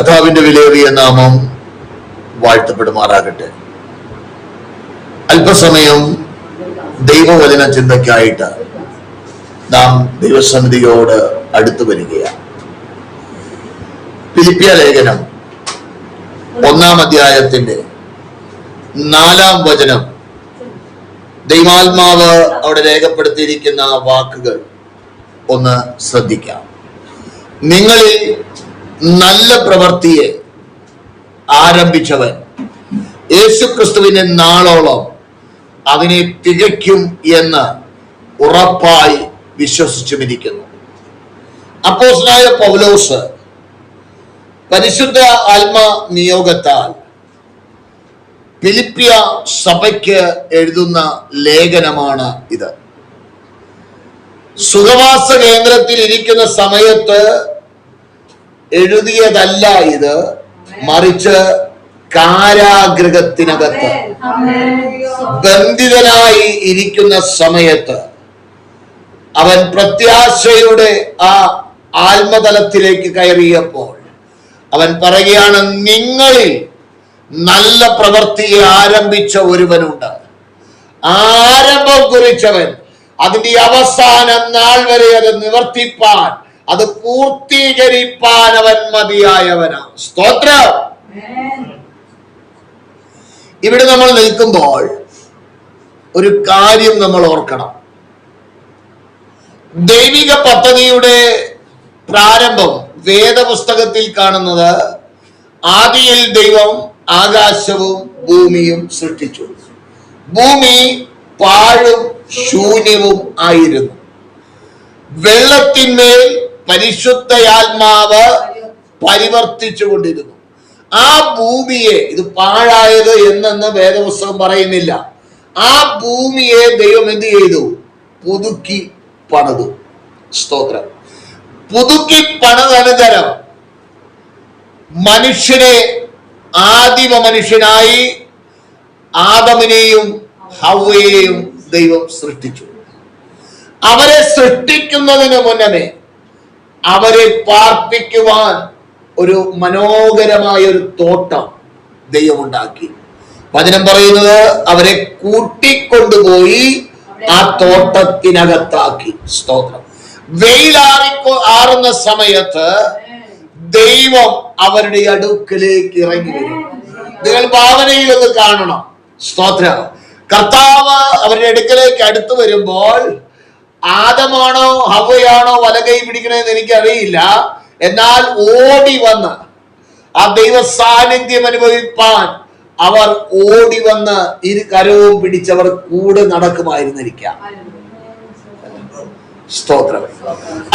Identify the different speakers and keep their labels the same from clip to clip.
Speaker 1: കർത്താവിന്റെ വിലയേറിയ നാമം വാഴ്ത്തപ്പെടുമാറാകട്ടെ. അല്പസമയം ദൈവവചന ചിന്തയ്ക്കായിട്ട് നാം ദൈവസന്നിധിയോട് അടുത്തു വരികയാണ്. ഫിലിപ്പിയ ലേഖനം 1-ാം അധ്യായത്തിന്റെ 4-ാം വചനം, ദൈവാത്മാവ് അവിടെ രേഖപ്പെടുത്തിയിരിക്കുന്ന വാക്കുകൾ ഒന്ന് ശ്രദ്ധിക്കാം. നിങ്ങളിൽ നല്ല പ്രവൃത്തിയെ ആരംഭിച്ചവൻ യേശുക്രിസ്തുവിനെ നാളോളം അതിനെ തികയ്ക്കും എന്ന് ഉറപ്പായി വിശ്വസിച്ചുമിരിക്കുന്നു. അപ്പോസ്തലനായ പൗലോസ് പരിശുദ്ധ ആത്മ നിയോഗത്താൽ ഫിലിപ്പിയ സഭയ്ക്ക് എഴുതുന്ന ലേഖനമാണ് ഇത്. സുഖവാസ കേന്ദ്രത്തിൽ ഇരിക്കുന്ന സമയത്ത് എഴുതിയതല്ല ഇത്, മറിച്ച് കാരാഗൃഹത്തിനകത്ത് ബന്ധിതനായി ഇരിക്കുന്ന സമയത്ത് അവൻ പ്രത്യാശയുടെ ആ ആത്മതലത്തിലേക്ക് കയറിയപ്പോൾ അവൻ പറയുകയാണ്, നിങ്ങളിൽ നല്ല പ്രവൃത്തിയെ ആരംഭിച്ച ഒരുവനുണ്ട്. ആരംഭം കുറിച്ചവൻ അതിന്റെ അവസാന നാൾ വരെ അത് നിവർത്തിപ്പാൻ, അത് പൂർത്തീകരിപ്പാൻ അവൻ മതിയായവനാണ്. സ്തോത്രം. ഇവിടെ നമ്മൾ നിൽക്കുമ്പോൾ ഒരു കാര്യം നമ്മൾ ഓർക്കണം. ദൈവിക പദ്ധതിയുടെ പ്രാരംഭം വേദപുസ്തകത്തിൽ കാണുന്നത്, ആദിയിൽ ദൈവം ആകാശവും ഭൂമിയും സൃഷ്ടിച്ചു. ഭൂമി പാഴും ശൂന്യവും ആയിരുന്നു. വെള്ളത്തിന്മേൽ പരിശുദ്ധയാത്മാവ് പരിവർത്തിച്ചു കൊണ്ടിരുന്നു. ആ ഭൂമിയെ, ഇത് പാഴായത് എന്നെന്ന് വേദപുസ്തകം പറയുന്നില്ല, ആ ഭൂമിയെ ദൈവം എന്ത് ചെയ്തു? പുതുക്കി പണിതു. സ്തോത്രം. പുതുക്കി പണിതനന്തരം മനുഷ്യനെ, ആദിമ മനുഷ്യനായി ആദമിനെയും ഹവ്വയെയും ദൈവം സൃഷ്ടിച്ചു. അവരെ സൃഷ്ടിക്കുന്നതിന് മുന്നമേ അവരെ പാർപ്പിക്കുവാൻ ഒരു മനോഹരമായ ഒരു തോട്ടം ദൈവം ഉണ്ടാക്കി. വചനം പറയുന്നത്, അവരെ കൂട്ടിക്കൊണ്ടുപോയി ആ തോട്ടത്തിനകത്താക്കി. സ്തോത്രം. ആറുന്ന സമയത്ത് ദൈവം അവരുടെ അടുക്കലേക്ക് ഇറങ്ങി വരും. നിങ്ങൾ ഭാവനയിൽ ഒന്ന് കാണണം. സ്തോത്രം. കർത്താവ് അവരുടെ അടുക്കലേക്ക് അടുത്തു വരുമ്പോൾ ആദമാണോ ഹവ്വയാണോ വലകൈ പിടിക്കണമെന്ന് എനിക്കറിയില്ല, എന്നാൽ ഓടി വന്ന് ആ ദൈവ സാന്നിധ്യം അനുഭവിപ്പാൻ അവർ ഓടി വന്ന് ഇരു കരവും പിടിച്ചവർ കൂടെ നടക്കുമായിരുന്നിരിക്കാം. സ്തോത്രം.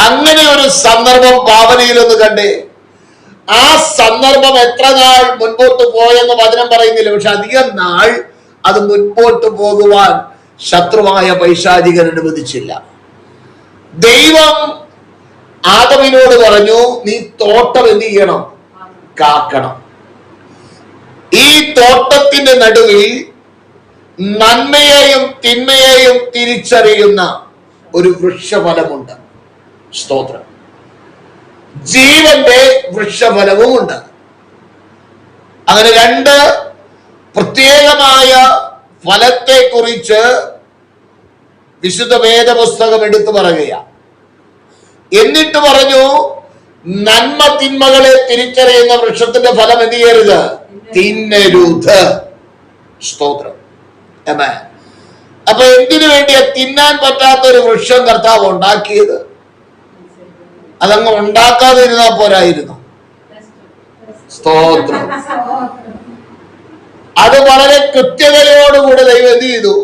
Speaker 1: അങ്ങനെ ഒരു സന്ദർഭം ഭാവനയിൽ ഒന്ന് കണ്ടേ. ആ സന്ദർഭം എത്ര നാൾ മുൻപോട്ട് പോയെന്ന് വചനം പറയുന്നില്ല, പക്ഷെ അധികം നാൾ അത് മുൻപോട്ട് പോകുവാൻ ശത്രുവായ പൈശാചികൻ അനുവദിച്ചില്ല. ദൈവം ആദമിനോട് പറഞ്ഞു, നീ തോട്ടം എന്ത് ചെയ്യണം? കാക്കണം. ഈ തോട്ടത്തിന്റെ നടുവിൽ നന്മയെയും തിന്മയെയും തിരിച്ചറിയുന്ന ഒരു വൃക്ഷഫലമുണ്ട്. സ്തോത്രം. ജീവന്റെ വൃക്ഷഫലവും ഉണ്ട്. അങ്ങനെ രണ്ട് പ്രത്യേകമായ ഫലത്തെ കുറിച്ച് വിശുദ്ധ വേദപുസ്തകം എടുത്തു പറയുകയാണ്. എന്നിട്ട് പറഞ്ഞു, നന്മ തിന്മകളെ തിരിച്ചറിയുന്ന വൃക്ഷത്തിന്റെ ഫലം എന്ത് ചെയ്യരുത്? തിന്നരുത്. സ്തോത്രം. അപ്പൊ എന്തിനു വേണ്ടിയാ തിന്നാൻ പറ്റാത്ത ഒരു വൃക്ഷം കർത്താവ് ഉണ്ടാക്കിയത്? അതങ്ങ് ഉണ്ടാക്കാതെ ഇരുന്നാ പോരായിരുന്നു. സ്തോത്രം. അത് വളരെ കൃത്യതയോടുകൂടെ ദൈവം എന്ത് ചെയ്തു?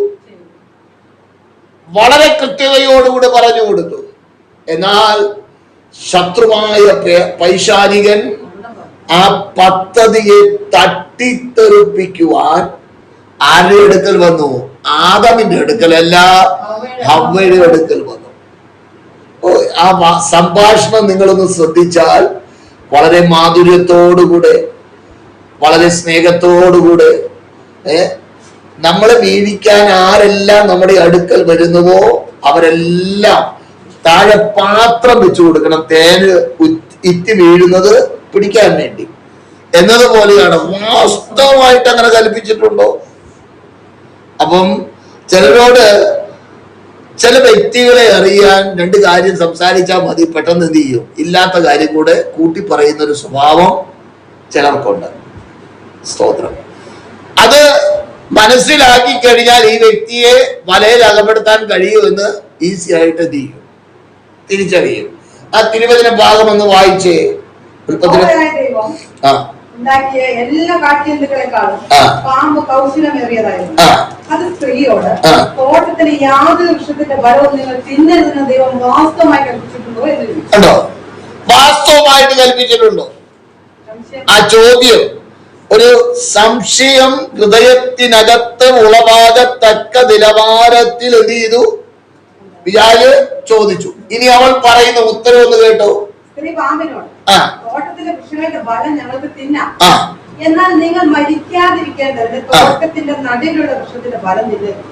Speaker 1: വളരെ കൃത്യതയോടുകൂടി പറഞ്ഞു കൊടുത്തു. എന്നാൽ ശത്രുവായ പൈശാചികൻ ആ പദ്ധതിയെ തട്ടിത്തെറിപ്പിക്കുവാൻ ആരുടെ അടുക്കൽ വന്നു? ആദമിന്റെ അടുക്കലല്ല, ഹവ്വയുടെ അടുക്കൽ വന്നു. ആ സംഭാഷണം നിങ്ങളൊന്ന് ശ്രദ്ധിച്ചാൽ വളരെ മാധുര്യത്തോടുകൂടെ, വളരെ സ്നേഹത്തോടുകൂടെ നമ്മളെ വീഴിക്കാൻ ആരെല്ലാം നമ്മുടെ അടുക്കൽ വരുന്നുവോ അവരെല്ലാം താഴെ പാത്രം വെച്ചു കൊടുക്കണം, തേന് ഇറ്റി വീഴുന്നത് പിടിക്കാൻ വേണ്ടി. എന്നതുപോലെയാണ്. വാസ്തവമായിട്ട് അങ്ങനെ കൽപ്പിച്ചിട്ടുണ്ടോ? അപ്പം ചിലരോട് ചില വ്യക്തികളെ അറിയാൻ രണ്ട് കാര്യം സംസാരിച്ചാൽ മതി, പെട്ടെന്ന് എന്ത് ചെയ്യും, ഇല്ലാത്ത കാര്യം കൂടെ കൂട്ടി പറയുന്ന ഒരു സ്വഭാവം ചിലർക്കുണ്ട്. സ്തോത്രം. അത് മനസ്സിലാക്കി കഴിഞ്ഞാൽ ഈ വ്യക്തിയെ വലയിൽ അകപ്പെടുത്താൻ കഴിയുമെന്ന് ഈസി ആയിട്ട് എന്ത് ചെയ്യും, തിരിച്ചറിയും. ആ തിരുവചന ഭാഗം ഒന്ന് വായിച്ചേ.
Speaker 2: ഉണ്ടാക്കിയ എല്ലാ കാട്ടിയന്തുക്കളെക്കാളും പാമ്പ് കൗശലമേറിയതായിരുന്നു. അത് സ്ത്രീയോട്, തോട്ടത്തിന് യാതൊരു വൃക്ഷത്തിന്റെ ഫലവും നിങ്ങൾ തിന്നരുതെന്ന് ദൈവം വാസ്തവമായി കൽപ്പിച്ചിട്ടുണ്ടോ എന്ന് ചോദിച്ചു.
Speaker 1: വാസ്തവമായിട്ട് കൽപ്പിച്ചിട്ടുണ്ടോ? ആ ചോദ്യം ഒരു സംശയം ഹൃദയത്തിനകത്ത് ഉളവാകത്തക്ക നിലവാരത്തിൽ എന്ത് ചെയ്തു, പിതാവ് ചോദിച്ചു. ഇനി അവൾ പറയുന്ന ഉത്തരവൊന്ന് കേട്ടോ.
Speaker 2: സ്ത്രീ പാമ്പിനോട്, തോട്ടത്തിലെ വൃക്ഷങ്ങളുടെ ഫലം ഞങ്ങൾക്ക് തിന്നാം, എന്നാൽ നിങ്ങൾ മരിക്കാതിരിക്കേണ്ടതിന് തോട്ടത്തിന്റെ നടുവിലുള്ള വൃക്ഷത്തിന്റെ ഫലം തിന്നരുത്.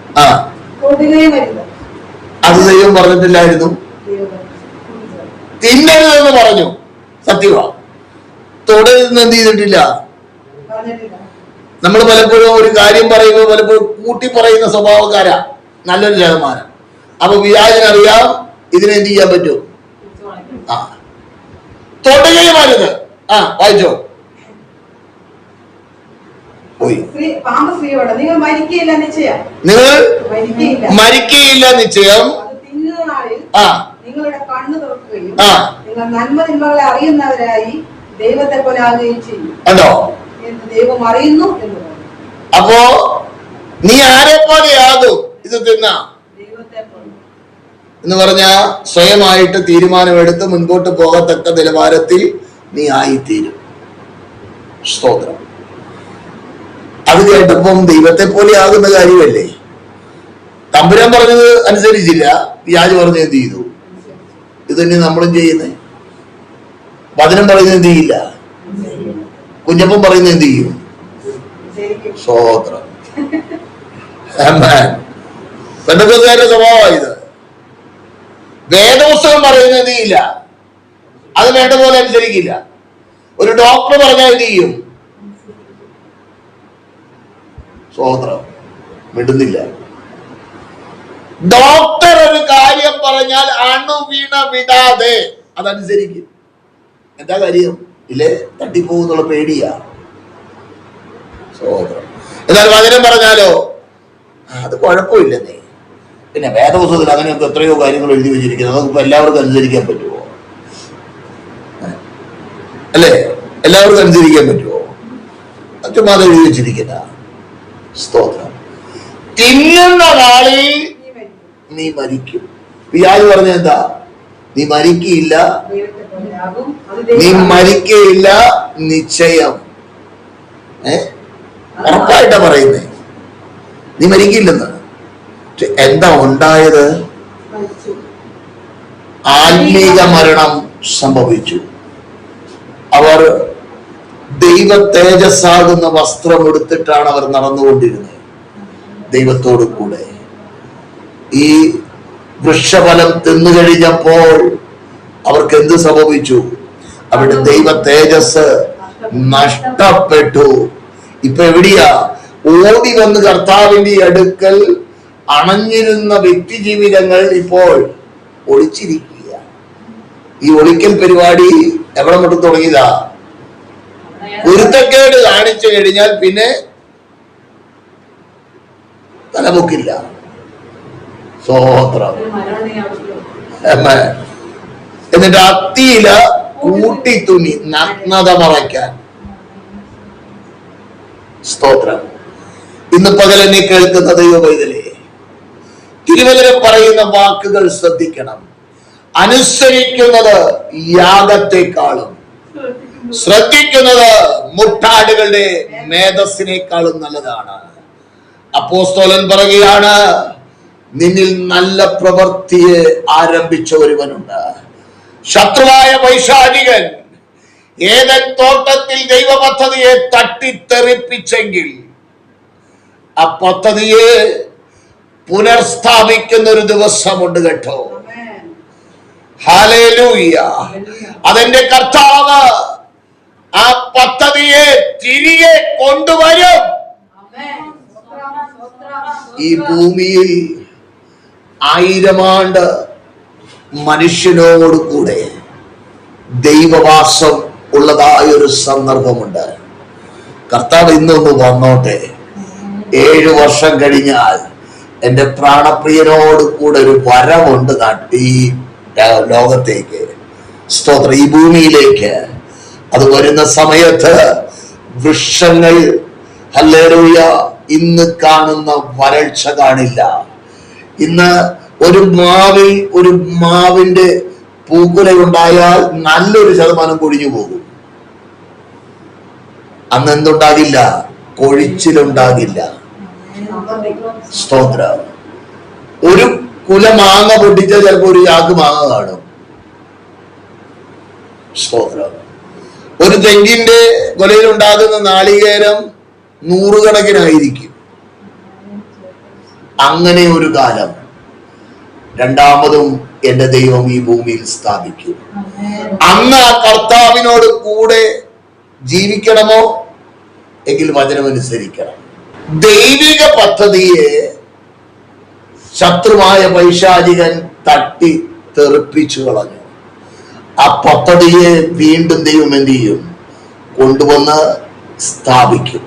Speaker 1: അത് ദൈവം പറഞ്ഞിട്ടില്ലായിരുന്നു, തിന്നരുതെന്ന് പറഞ്ഞു. സത്യമാ, തുടരുന്ന് എന്ത് ചെയ്തിട്ടില്ല. നമ്മൾ പലപ്പോഴും ഒരു കാര്യം പറയുമ്പോൾ പലപ്പോഴും കൂട്ടി പറയുന്ന സ്വഭാവക്കാരാ നല്ലൊരു ശതമാനം. അപ്പൊ വ്യാജനറിയാം ഇതിനെന്ത് ചെയ്യാൻ പറ്റും. തൊടുകയും അരുത്. വായിച്ചോ.
Speaker 2: നിങ്ങൾ മരിക്കയില്ല
Speaker 1: നിശ്ചയം.
Speaker 2: നിങ്ങളുടെ കണ്ണ് തുറക്കുകയും നിങ്ങൾ നന്മ തിന്മകളെ അറിയുന്നവരായി ദൈവത്തെ പോലെ ആകുകയും ചെയ്യും. ദൈവം അറിയുന്നു എന്ന് പറഞ്ഞു.
Speaker 1: അപ്പോ നീ ആരെ പോലെയാകും ഇത് തിന്ന എന്ന് പറഞ്ഞ സ്വയമായിട്ട് തീരുമാനമെടുത്ത് മുൻപോട്ട് പോകത്തക്ക നിലവാരത്തിൽ നീ ആയിത്തീരും. സ്തോത്രം. അത് കേട്ടപ്പം ദൈവത്തെ പോലെ ആകുന്ന കാര്യമല്ലേ. തമ്പുരാൻ പറഞ്ഞത് അനുസരിച്ചില്ല, വ്യാജ് പറഞ്ഞ എന്ത് ചെയ്തു. ഇത് തന്നെ നമ്മളും ചെയ്യുന്നേ. വചനം പറയുന്നത് എന്ത് ചെയ്യില്ല, കുഞ്ഞപ്പൻ പറയുന്നത് എന്ത് ചെയ്യും. സ്തോത്രം. പെന്തക്കോസ്തുകാരുടെ സ്വഭാവമാണ് ഇത്. വേദപുസ്തകം പറയുന്നത് എന്ത് ചെയ്യില്ല, അത് വേണ്ട പോലെ അനുസരിക്കില്ല. ഒരു ഡോക്ടർ പറഞ്ഞാൽ എന്ത് ചെയ്യും. സ്തോത്രം. വിടുന്നില്ല. ഡോക്ടർ ഒരു കാര്യം പറഞ്ഞാൽ അണുവീണ വിടാതെ അതനുസരിക്കും. എന്താ കാര്യം, ഇല്ലേ, തട്ടിപ്പോകുന്നുള്ള പേടിയാ. സ്തോത്രം. എന്നാൽ വചനം പറഞ്ഞാലോ അത് കുഴപ്പമില്ലെന്നേ. പിന്നെ വേദപുസ്തകത്തിൽ അങ്ങനെയൊക്കെ എത്രയോ കാര്യങ്ങൾ എഴുതി വെച്ചിരിക്കുന്നത്, അതൊക്കെ എല്ലാവർക്കും അനുസരിക്കാൻ പറ്റുമോ? അല്ലേ, എല്ലാവർക്കും അനുസരിക്കാൻ പറ്റുമോ? ചുമ്മാ എഴുതി വെച്ചിരിക്കുന്ന. സ്തോത്രം. തിന്നുന്ന നാളിൽ നീ മരിക്കും. പിയാജ് പറഞ്ഞ എന്താ, നീ മരിക്കയില്ല, നീ മരിക്കയില്ല നിശ്ചയം. ഉറപ്പായിട്ടാ പറയുന്നേ, നീ മരിക്കില്ലെന്ന്. എന്താ ഉണ്ടായത്? ആത്മീക മരണം സംഭവിച്ചു. അവർ ദൈവ തേജസ്സാകുന്ന വസ്ത്രം എടുത്തിട്ടാണ് അവർ നടന്നുകൊണ്ടിരുന്നത് ദൈവത്തോടു കൂടെ. ഈ വൃക്ഷഫലം തിന്നുകഴിഞ്ഞപ്പോൾ അവർക്ക് എന്ത് സംഭവിച്ചു? അവരുടെ ദൈവ തേജസ് നഷ്ടപ്പെട്ടു. ഇപ്പൊ എവിടെയാ? ഓടി വന്ന് കർത്താവിന്റെ അടുക്കൽ അണഞ്ഞിരുന്ന വ്യക്തി ജീവിതങ്ങൾ ഇപ്പോൾ ഒളിച്ചിരിക്കുക. ഈ ഒളിക്കൽ പരിപാടി എവിടെ മുട്ടും തുടങ്ങിയതാ? കുരുത്തക്കേട് കാണിച്ചു കഴിഞ്ഞാൽ പിന്നെ തലമുക്കില്ല. സ്തോത്രം. എന്നിട്ട് അത്തിയില കൂട്ടി തുണി നഗ്നത മറയ്ക്കാൻ. സ്തോത്രം. ഇന്ന് പകലെന്നെ കേൾക്കുന്ന ദൈവവൈതലേ, തിരുവചനം പറയുന്ന വാക്കുകൾ ശ്രദ്ധിക്കണം. അനുസരിക്കുന്നത് യാഗത്തെക്കാളും ശ്രദ്ധിക്കുന്നത് മുട്ടാടുകളുടെ മേധസ്സിനേക്കാളും നല്ലതാണ്. അപ്പോസ്തലൻ പറയുകയാണ്, നിന്നിൽ നല്ല പ്രവൃത്തിയെ ആരംഭിച്ച ഒരുവനുണ്ട്. ശത്രുവായ വൈശാചികൻ ഏദൻ തോട്ടത്തിൽ ദൈവ പദ്ധതിയെ തട്ടിത്തെറിപ്പിച്ചെങ്കിൽ ആ പദ്ധതിയെ പുനർസ്ഥാപിക്കുന്ന ഒരു ദിവസമുണ്ട് കേട്ടോ. ഹല്ലേലൂയ. അതെന്റെ കർത്താവ് ആ പദ്ധതിയെ തിരികെ കൊണ്ടുവരും. ഈ ഭൂമിയിൽ 1000 ആണ്ട് മനുഷ്യനോട് കൂടെ ദൈവവാസം ഉള്ളതായ ഒരു സന്ദർഭമുണ്ട്. കർത്താവ് ഇന്നൊന്ന് വന്നോട്ടെ. 7 വർഷം കഴിഞ്ഞാൽ എൻ്റെ പ്രാണപ്രിയനോട് കൂടെ ഒരു വരവുണ്ട് ഈ ലോകത്തേക്ക്, സ്തോത്രം, ഈ ഭൂമിയിലേക്ക്. അത് വരുന്ന സമയത്ത് വൃക്ഷങ്ങൾ, ഹല്ലേലൂയ, ഇന്ന് കാണുന്ന വരൾച്ച കാണില്ല. ഇന്ന് ഒരു മാവിന്റെ പൂക്കുലയുണ്ടായാൽ നല്ലൊരു ശതമാനം കൊഴിഞ്ഞു പോകും. അന്ന് എന്തുണ്ടാകില്ല? കൊഴിച്ചിലുണ്ടാകില്ല. സ്തോത്രം. ഒരു കുല മാങ്ങ പൊട്ടിച്ചാൽ ചിലപ്പോ ഒരു ചാക്ക് മാങ്ങ കാണും. സ്തോത്രം. ഒരു തെങ്ങിന്റെ കൊലയിൽ ഉണ്ടാകുന്ന നാളികേരം 100 കണക്കിനായിരിക്കും. അങ്ങനെ ഒരു കാലം രണ്ടാമതും എന്റെ ദൈവം ഈ ഭൂമിയിൽ സ്ഥാപിക്കും. അന്ന് ആ കർത്താവിനോട് കൂടെ ജീവിക്കണമോ എങ്കിൽ വചനമനുസരിക്കണം. ദൈവിക പദ്ധതിയെ ശത്രുവായ പൈശാചികൻ തട്ടി തെറിപ്പിച്ചു കളഞ്ഞു. ആ പദ്ധതിയെ വീണ്ടും ദൈവം എന്ത് ചെയ്യും? കൊണ്ടുവന്ന് സ്ഥാപിക്കും.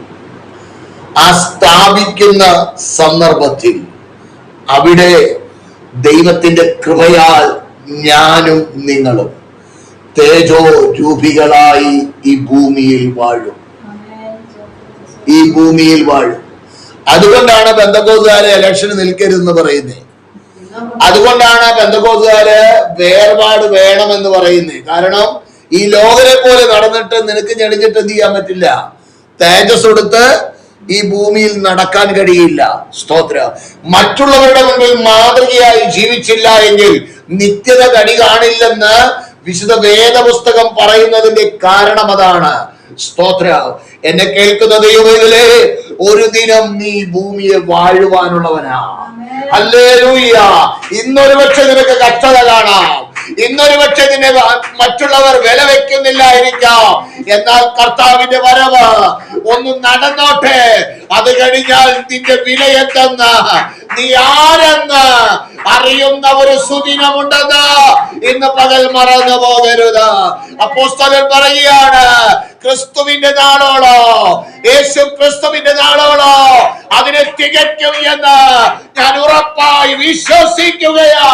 Speaker 1: ആ സ്ഥാപിക്കുന്ന സന്ദർഭത്തിൽ അവിടെ ദൈവത്തിന്റെ കൃപയാൽ ഞാനും നിങ്ങളും തേജോ രൂപികളായി ഈ ഭൂമിയിൽ വാഴും. ഈ ഭൂമിയിൽ വാഴും. അതുകൊണ്ടാണ് പെന്തക്കോസ്തുകാരെ ഇലക്ഷന് നിൽക്കരുതെന്ന് പറയുന്നത്. അതുകൊണ്ടാണ് പെന്തക്കോസ്തുകാര് വേർപാട് വേണമെന്ന് പറയുന്നത്. കാരണം ഈ ലോകരെ പോലെ നടന്നിട്ട് നിനക്ക് ഞെളിഞ്ഞിട്ട് എന്ത് ചെയ്യാൻ പറ്റില്ല? തേജസ് കൊടുത്ത് ഈ ഭൂമിയിൽ നടക്കാൻ കഴിയില്ല. സ്തോത്രം. മറ്റുള്ളവരുടെ മുമ്പിൽ മാതൃകയായി ജീവിച്ചില്ല എങ്കിൽ നിത്യത കണി കാണില്ലെന്ന് വിശുദ്ധ വേദപുസ്തകം പറയുന്നതിന്റെ കാരണം അതാണ്. സ്തോത്രം. എന്നെ കേൾക്കുന്ന ദൈവമേ, ഒരു ദിനം നീ ഭൂമിയെ വാഴുവാനുള്ളവനാ. ഹല്ലേലൂയ. ഇന്നൊരു പക്ഷെ നിനക്ക് കഷ്ടത കാണാം, ഇന്നൊരു പക്ഷെ നിന്നെ മറ്റുള്ളവർ വില വെക്കുന്നില്ലായിരിക്കാം. എന്നാൽ കർത്താവിന്റെ വരവ് ഒന്ന് നടന്നോട്ടെ. അത് കഴിഞ്ഞാൽ നിന്റെ വില എന്തെന്ന്, നീ ആരെന്ന് അറിയുന്ന ഒരു സുദിനമുണ്ടെന്ന് ഇന്ന് പകൽ മറന്നു പോകരുത്. അപ്പോസ്തലൻ പറയുകയാണ്, ക്രിസ്തുവിന്റെ നാളോളോ, യേശു ക്രിസ്തുവിന്റെ നാളോളോ അതിനെ തികയ്ക്കും എന്ന് ഞാൻ ഉറപ്പായി വിശ്വസിക്കുകയാ.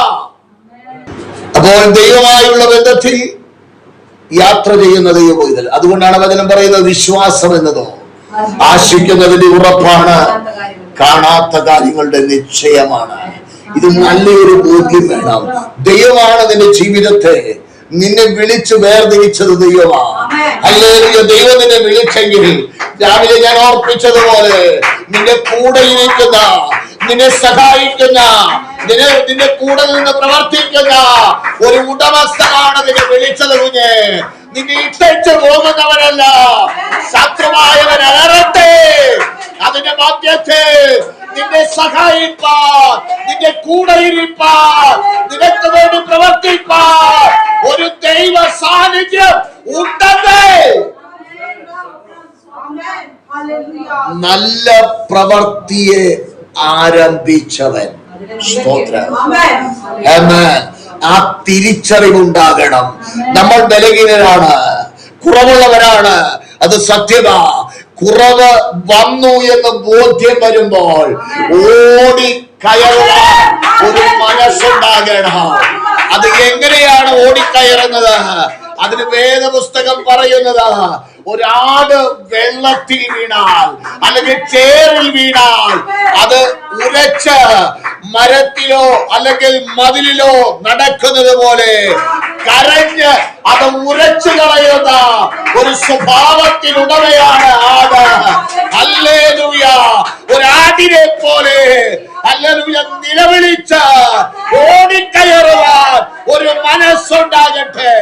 Speaker 1: അപ്പോൾ ദൈവമായുള്ള ബന്ധത്തിൽ യാത്ര ചെയ്യുന്ന ദൈവബോധൽ. അതുകൊണ്ടാണ് വചനം പറയുന്നത്, വിശ്വാസം എന്നതോ ആശിക്കുന്നതിന്റെ ഉറപ്പാണ്, കാണാത്ത കാര്യങ്ങളുടെ നിശ്ചയമാണ്. ഇത് നല്ലൊരു ബോധ്യം വേണം. ദൈവമാണ് നിന്റെ ജീവിതത്തെ, നിന്നെ വിളിച്ച് വേർതിരിച്ചത് ദൈവമാണ്. ഹല്ലേലൂയ. ദൈവം നിന്നെ വിളിച്ചെങ്കിൽ രാവിലെ ഞാൻ ഓർപ്പിച്ചതുപോലെ നിന്റെ കൂടെ ഇരിക്കുന്ന, നിന്നെ സഹായിക്കുന്ന, നിന്റെ കൂടെ നിന്ന് പ്രവർത്തിക്കുന്ന ഒരു ഉടമസ്ഥനാണ് നിന്നെ വിളിച്ചത്. കുഞ്ഞെ, നിന്നെ ഇട്ടേച്ച് പോകുന്നവനല്ല. ശത്രുവായവൻ അലറട്ടെ, അതിന്റെ മധ്യത്തെ നിന്നെ സഹായിപ്പാൻ, നിന്റെ കൂടെ ഇരിപ്പാൻ, നിനക്ക് വേണ്ടി പ്രവർത്തിപ്പാൻ ഒരു ദൈവ സാന്നിധ്യം ഉണ്ടെന്നേ. നല്ല പ്രവൃത്തിയെ ആരംഭിച്ചവൻ. സ്തോത്രം. ആ തിരിച്ചറിവുണ്ടാകണം. നമ്മൾ ബലഹീനരാണ്, കുറവുള്ളവരാണ്, അത് സത്യമാ. കുറവ് വന്നു എന്ന് ബോധ്യം വരുമ്പോൾ ഓടി കയറാൻ ഒരു മനസ്സുണ്ടാകണം. അത് എങ്ങനെയാണ് ഓടിക്കയറുന്നത്? അതിന് വേദപുസ്തകം പറയുന്നത്, ഒരാട് വെള്ളത്തിൽ വീണാൽ അല്ലെങ്കിൽ ചേറിൽ വീണാൽ അത് ഉരച്ച് മരത്തിലോ അല്ലെങ്കിൽ മതിലിലോ നടക്കുന്നത് പോലെ കരഞ്ഞ് അത് ഉരച്ചു കളയുന്ന ഒരു സ്വഭാവത്തിനുടമയാണ് ആട്. ഹല്ലേലൂയ. ഒരാടിനെ പോലെ ഹല്ലേലൂയ നിലവിളിച്ച് ഓടിക്കയറുവാൻ ഒരു മനസ്സുണ്ടാകട്ടെ.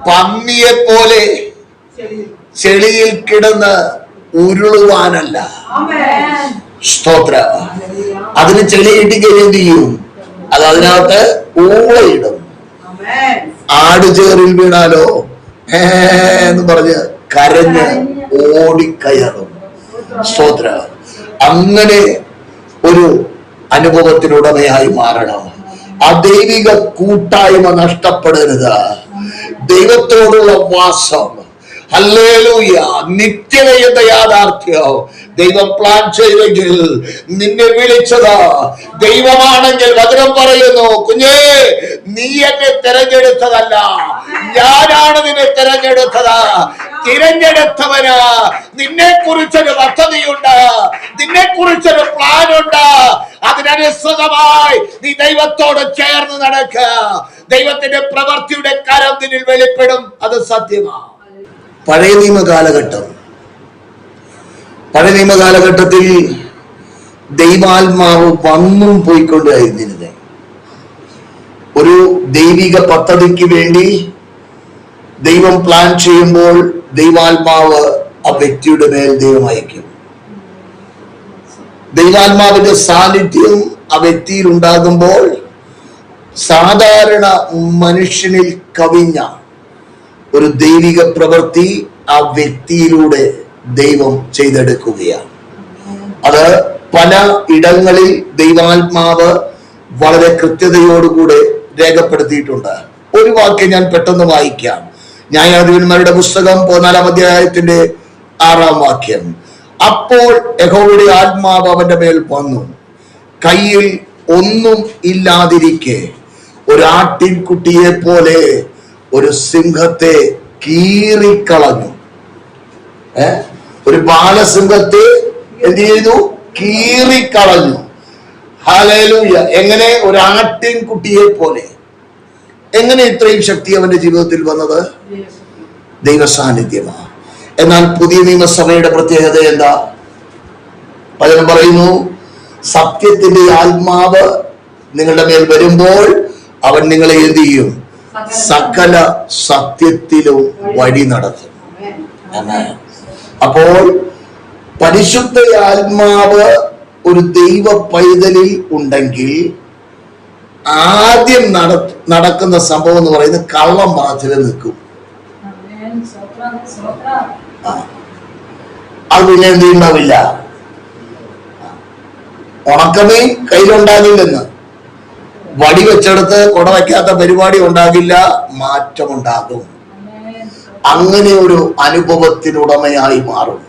Speaker 1: പന്നിയെ പോലെ ചെളിയിൽ കിടന്ന് ഉരുളുവാനല്ല. സ്തോത്രം. അതിന് ചെളിയിട്ട് എന്ത് ചെയ്യും? അത് അതിനകത്ത് ഊളയിടും. ആട് കാടുചേറിൽ വീണാലോ എന്ന് പറഞ്ഞ് കരഞ്ഞ് ഓടിക്കയറും. സ്തോത്ര. അങ്ങനെ ഒരു അനുഭവത്തിനുടമയായി മാറണം. ആ ദൈവിക കൂട്ടായ്മ നഷ്ടപ്പെടരുത്. ദൈവത്തോടുള്ള വാസം, ഹല്ലേലൂയ, നിത്യതയുടെ യാഥാർത്ഥ്യം ദൈവം പ്ലാൻ ചെയ്തെങ്കിൽ, നിന്നെ വിളിച്ചത് ദൈവമാണെങ്കിൽ വചനം പറയുന്നു, കുഞ്ഞേ നീ എന്നെ തിരഞ്ഞെടുത്തതല്ല, ഞാനാണ് നിന്നെ തിരഞ്ഞെടുത്തത്. തിരഞ്ഞെടുത്തവന് നിന്നെ കുറിച്ചൊരു പദ്ധതിയുണ്ട്, നിന്നെ കുറിച്ചൊരു പ്ലാൻ ഉണ്ട്. അതിനനുസൃതമായി നീ ദൈവത്തോട് ചേർന്ന് നടക്കുക. ദൈവത്തിന്റെ പ്രവൃത്തിയുടെ കരം നിന്നിൽ വെളിപ്പെടും. അത് സത്യമാണ്. പഴയ നിയമ കാലഘട്ടത്തിൽ ദൈവാത്മാവ് വന്നും പോയിക്കൊണ്ടായിരുന്നിരുന്നത്. ഒരു ദൈവിക പദ്ധതിക്ക് വേണ്ടി ദൈവം പ്ലാൻ ചെയ്യുമ്പോൾ ദൈവാത്മാവ് ആ വ്യക്തിയുടെ മേൽ ദൈവം അയക്കും. ദൈവാത്മാവിന്റെ സാന്നിധ്യം ആ വ്യക്തിയിൽ ഉണ്ടാകുമ്പോൾ സാധാരണ മനുഷ്യനിൽ കവിഞ്ഞ ഒരു ദൈവിക പ്രവൃത്തി ആ വ്യക്തിയിലൂടെ ദൈവം ചെയ്തെടുക്കുകയാണ്. അത് പല ഇടങ്ങളിൽ ദൈവാത്മാവ് വളരെ കൃത്യതയോടുകൂടെ രേഖപ്പെടുത്തിയിട്ടുണ്ട്. ഒരു വാക്യം ഞാൻ പെട്ടെന്ന് വായിക്കാം. ന്യായാധിപന്മാരുടെ പുസ്തകം 14-ാം അധ്യായത്തിന്റെ 6-ാം വാക്യം. അപ്പോൾ യഹോവയുടെ ആത്മാവ് അവന്റെ മേൽ വന്നു, കയ്യിൽ ഒന്നും ഇല്ലാതിരിക്കെ ഒരു ആട്ടിൻകുട്ടിയെ പോലെ ഒരു സിംഹത്തെ കീറിക്കളഞ്ഞു. ഒരു ബാലസിംഹത്തെ എന്ത് ചെയ്തു? കീറിക്കളഞ്ഞു. ഹല്ലേലൂയ. എങ്ങനെ? ഒരു ആട്ടിൻകുട്ടിയെ പോലെ. എങ്ങനെ ഇത്രയും ശക്തി അവന്റെ ജീവിതത്തിൽ വന്നത്? ദൈവ സാന്നിധ്യമാണ്. എന്നാൽ പുതിയ നിയമസഭയുടെ പ്രത്യേകത എന്താ? പലരും പറയുന്നു, സത്യത്തിന്റെ ആത്മാവ് നിങ്ങളുടെ മേൽ വരുമ്പോൾ അവൻ നിങ്ങളെ എന്ത് ചെയ്യും? സകല സത്യത്തിലും വഴി നടത്തും. അപ്പോൾ പരിശുദ്ധ ആത്മാവ് ഒരു ദൈവ പൈതലിൽ ഉണ്ടെങ്കിൽ ആദ്യം നടക്കുന്ന സംഭവം എന്ന് പറയുന്നത് കള്ളം പറച്ചിൽ നിൽക്കും. അത് പിന്നെ എന്ത് ഉണ്ടാവില്ല? ഉണക്കമീൻ കയ്യിലുണ്ടാകില്ലെന്ന്, വടി വെച്ചെടുത്ത് കുട വയ്ക്കാത്ത പരിപാടി ഉണ്ടാകില്ല, മാറ്റമുണ്ടാകും. അങ്ങനെ ഒരു അനുഭവത്തിനുടമയായി മാറും.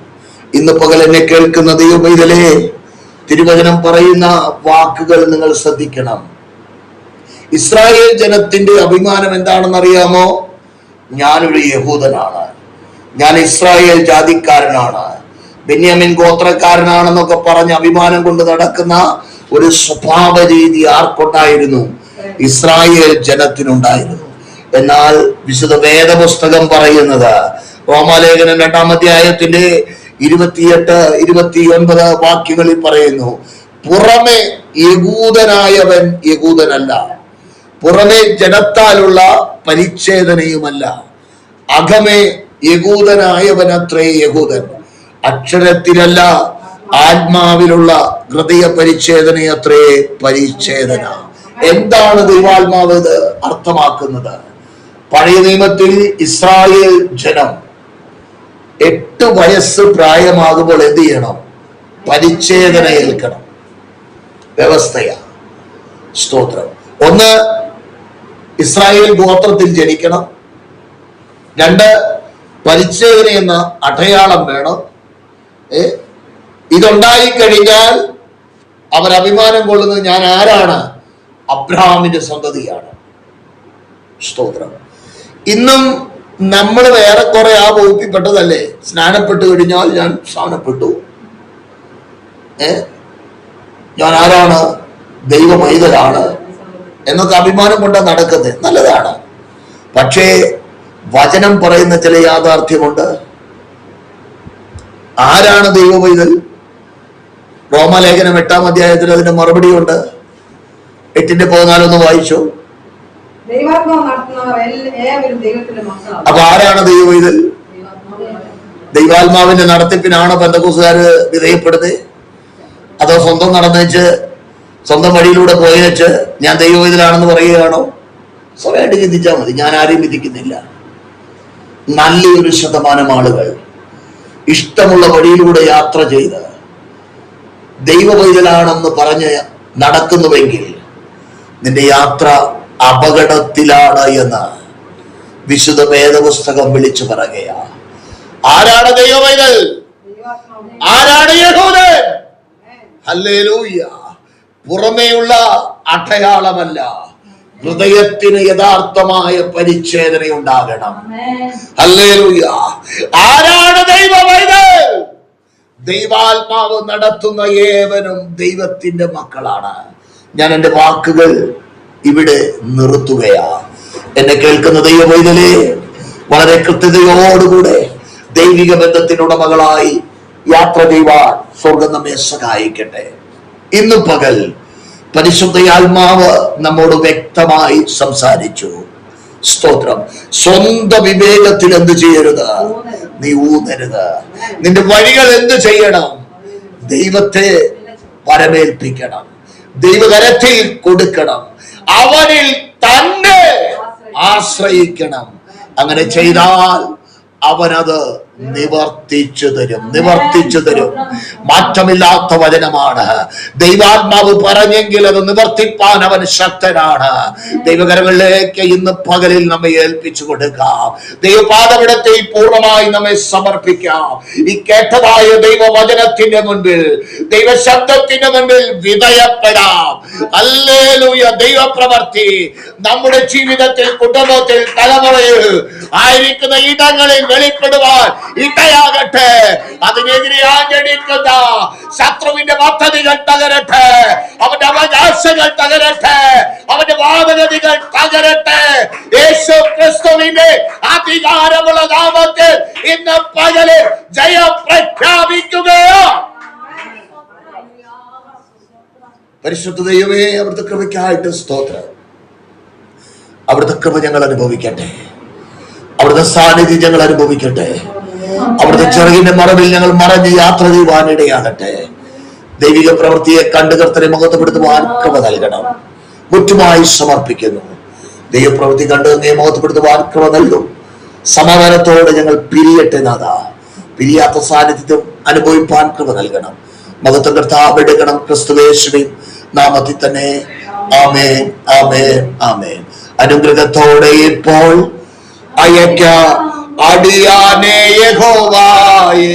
Speaker 1: ഇന്ന് പകൽ എന്നെ കേൾക്കുന്ന ദൈവമൈതലേ, തിരുവചനം പറയുന്ന വാക്കുകൾ നിങ്ങൾ ശ്രദ്ധിക്കണം. ഇസ്രായേൽ ജനത്തിന്റെ അഭിമാനം എന്താണെന്ന് അറിയാമോ? ഞാനൊരു യഹൂദനാണ്, ഞാൻ ഇസ്രായേൽ ജാതിക്കാരനാണ്, ബെന്യാമിൻ ഗോത്രക്കാരനാണെന്നൊക്കെ പറഞ്ഞ് അഭിമാനം കൊണ്ട് നടക്കുന്ന ഒരു സ്വഭാവ രീതി ആർക്കുണ്ടായിരുന്നു? ഇസ്രായേൽ ജനത്തിനുണ്ടായിരുന്നു. എന്നാൽ വിശുദ്ധ വേദപുസ്തകം പറയുന്നത്, റോമാലേഖനം 2-ാം അധ്യായത്തിന്റെ 28-29 വാക്യങ്ങളിൽ പറയുന്നു, പുറമെ യഹൂദനായവൻ യഹൂദനല്ല, പുറമെ ജനത്താലുള്ള പരിച്ഛേദനയുമല്ല, അകമേ യഹൂദനായവനത്രേ യഹൂദൻ, അക്ഷരത്തിലല്ല ആത്മാവിലുള്ള ഹൃദയ പരിച്ഛേദനയത്രേ പരിച്ഛേദന. എന്താണ് ദൈവാത്മാവ് ഇത് അർത്ഥമാക്കുന്നത്? പഴയ നിയമത്തിൽ ഇസ്രായേൽ ജനം 8 വയസ്സ് പ്രായമാകുമ്പോൾ എന്ത് ചെയ്യണം? പരിച്ഛേദന ഏൽക്കണം. വ്യവസ്ഥയാ. സ്തോത്രം. 1, ഇസ്രായേൽ ഗോത്രത്തിൽ ജനിക്കണം. 2, പരിച്ഛേദന എന്ന അടയാളം വേണം. ഇതുണ്ടായി കഴിഞ്ഞാൽ അവർ അഭിമാനം കൊള്ളുന്നത്, ഞാൻ ആരാണ്? അബ്രഹാമിന്റെ സന്തതിയാണ്. സ്തോത്രം. ഇന്നും നമ്മൾ വേറെ കുറെ ആ വകുപ്പിൽപ്പെട്ടതല്ലേ? സ്നാനപ്പെട്ടു കഴിഞ്ഞാൽ ഞാൻ സ്നാനപ്പെട്ടു, ഞാൻ ആരാണ്? ദൈവമൈതലാണ് എന്നൊക്കെ അഭിമാനം കൊണ്ട് നടക്കുന്നത് നല്ലതാണ്. പക്ഷേ വചനം പറയുന്ന ചില യാഥാർത്ഥ്യമുണ്ട്. ആരാണ് ദൈവമൈതൽ? റോമാലേഖനം 8-ാം അധ്യായത്തിൽ അതിന്റെ മറുപടി ഉണ്ട്. 8-14 വായിച്ചു. അപ്പൊ ആരാണ് ദൈവമൈതൽ? ദൈവാത്മാവിന്റെ നടത്തിപ്പിനാണ് പെന്തക്കോസ്തുകാര് വിധേയപ്പെടുന്നത്? അതോ സ്വന്തം നടന്നേച്ച് സ്വന്തം വഴിയിലൂടെ പോയേച്ച് ഞാൻ ദൈവമൈതലാണെന്ന് പറയുകയാണോ? സ്വയമായിട്ട് ചിന്തിച്ചാൽ മതി. ഞാൻ ആരെയും വിധിക്കുന്നില്ല. നല്ലൊരു ശതമാനം ആളുകൾ ഇഷ്ടമുള്ള വഴിയിലൂടെ യാത്ര ചെയ്ത് ദൈവവൈതലാണെന്ന് പറഞ്ഞ് നടക്കുന്നുവെങ്കിൽ നിന്റെ യാത്ര അപകടത്തിലാണ് എന്ന് വിശുദ്ധ വേദപുസ്തകം വിളിച്ചു പറയുക. ആരാണ് ദൈവവൈതൽ? ആരാണ് യഹൂദൻ? ഹല്ലേലൂയ. പുറമേയുള്ള അടയാളമല്ല, ഹൃദയത്തിന് യഥാർത്ഥമായ പരിച്ഛേദന ഉണ്ടാകണം. ഹല്ലേലൂയ. ആരാണ് ദൈവവൈതൽ? ദൈവാത്മാവ് നടത്തുന്ന ഏവനും ദൈവത്തിന്റെ മക്കളാണ്. ഞാൻ എൻ്റെ വാക്കുകൾ ഇവിടെ നിർത്തുകയാ. എന്നെ കേൾക്കുന്ന ദൈവവൈതലേ, വളരെ കൃത്യതയോടുകൂടെ ദൈവിക ബന്ധത്തിനുടമകളായി യാത്ര ചെയ്യുവാൻ സ്വർഗം നമ്മെ സഹായിക്കട്ടെ. ഇന്ന് പകൽ പരിശുദ്ധയാത്മാവ് നമ്മോട് വ്യക്തമായി സംസാരിച്ചു. സ്തോത്രം. സ്വന്തം വിവേകത്തിൽ എന്ത് ചെയ്യരുത്? നീ ഊന്നരുത്. നിന്റെ വഴികൾ എന്ത് ചെയ്യണം? ദൈവത്തെ പരമേൽപ്പിക്കണം, ദൈവകരത്തിൽ കൊടുക്കണം, അവനിൽ തന്നെ ആശ്രയിക്കണം. അങ്ങനെ ചെയ്താൽ അവനത് നിവർത്തിച്ചു തരും. മാറ്റമില്ലാത്ത വചനമാണ്. ദൈവാത്മാവ് പറഞ്ഞെങ്കിൽ അത് നിവർത്തിപ്പാൻ അവൻ ശക്തനാണ്. ദൈവകരങ്ങളിലേക്ക് ഇന്ന് പകലിൽ നമ്മെ ഏൽപ്പിച്ചു കൊടുക്കാം. ദൈവപാദപീഠത്തിൽ പൂർണ്ണമായി നമ്മെ സമർപ്പിക്കാം. ഈ കേട്ടതായ ദൈവവചനത്തിന്റെ മുൻപിൽ, ദൈവശബ്ദത്തിന്റെ മുൻപിൽ വിധേയപ്പെടാം. ഹല്ലേലൂയ. ദൈവപ്രവൃത്തി നമ്മുടെ ജീവിതത്തിൽ, കുടുംബത്തിൽ, തലമുറയിൽ ആയിരിക്കുന്ന ഇടങ്ങളിൽ വെളിപ്പെടുവാൻ ഇടയാകട്ടെ. അതിനെതിരെ ആഞ്ഞടിക്കുന്ന ശത്രുവിന്റെ പദ്ധതികൾ തകരട്ടെ, അവന്റെ അവകാശങ്ങൾ തകരട്ടെ, അവന്റെ വാദഗതികൾ തകരട്ടെ. യേശു ക്രിസ്തുവിന്റെ അധികാരമുള്ള നാമത്തിൽ ഇന്ന് പകല് ജയം പ്രഖ്യാപിക്കുകയോ. പരിശുദ്ധ ദൈവമേ, അവിടുത്തെ കൃപയ്ക്കായിട്ട് സ്തോത്രം. അവിടുത്തെ കൃപ ഞങ്ങൾ അനുഭവിക്കട്ടെ, അവിടുത്തെ സാന്നിധ്യം ഞങ്ങൾ അനുഭവിക്കട്ടെ. അവിടുത്തെ ചെറുകിന്റെ മറവിൽ ഞങ്ങൾ മറഞ്ഞ് യാത്ര ചെയ്യുവാനിടയാകട്ടെ. ദൈവിക പ്രവൃത്തിയെ കണ്ടു കർത്തരെ മുഖത്തപ്പെടുത്തുവാൻ കൃപ നൽകണം. മുറ്റുമായി സമർപ്പിക്കുന്നു. ദൈവപ്രവൃത്തി കണ്ട് നീ മുഖത്തപ്പെടുത്തുവാൻ കൃപ നൽകും. സമാധാനത്തോടെ ഞങ്ങൾ പിരിയട്ടെ നാഥ. പിരിയാത്ത സാന്നിധ്യം അനുഭവിപ്പാൻ കൃപ നൽകണം. മഹത്വം കർത്താവ് എടുക്കണം. ക്രിസ്തുവേശുവിൻ നാമത്തിൽ തന്നെ. ആമേൻ, ആമേൻ, ആമേൻ. അനുഗ്രഹത്തോടെ ഇപ്പോൾ അയക്ക അടിയാനേ യഹോവായേ,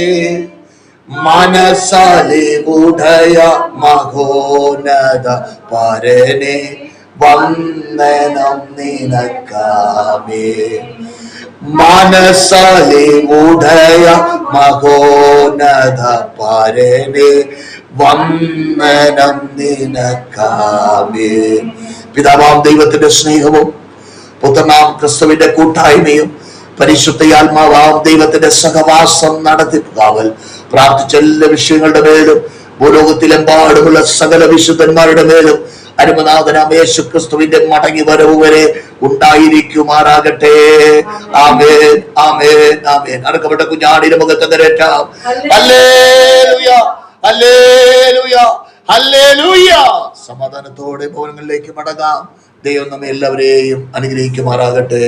Speaker 1: മനസ്സാലെ ഉടയ മഹോന്നത പരനെ, വന്ദനം നിനക്കാമേ. മനസ്സാലെ ഉടയ മഹോന്നത പരനെ, വന്ദനം നിനക്കാമേ. പിതാവാം ദൈവത്തിന്റെ സ്നേഹവും പുത്രനാം ക്രിസ്തുവിന്റെ കൂട്ടായ്മയും പരിശുദ്ധയാത്മാവാം ദൈവത്തിന്റെ സഹവാസം നടത്തിപ്പുകാവൽ പ്രാർത്ഥിച്ച എല്ലാ വിഷയങ്ങളുടെ മേലും ഭൂലോകത്തിലെമ്പാടുമുള്ള സകല വിശുദ്ധന്മാരുടെ മേലും അരുമനാഥനാം യേശു ക്രിസ്തുവിന്റെ മടങ്ങി വരവ് വരെ ഉണ്ടായിരിക്കുമാറാകട്ടെ. ആമേൻ, ആമേൻ, ആമേൻ. അടക്കപ്പെട്ട കുഞ്ഞാടിന്റെ മുഖത്ത് കരേറ്റാം. Hallelujah, hallelujah, hallelujah. സമാധാനത്തോടെ ഭവനങ്ങളിലേക്ക് മടങ്ങാം. ദൈവം നമ്മെ എല്ലാവരെയും അനുഗ്രഹിക്കുമാറാകട്ടെ.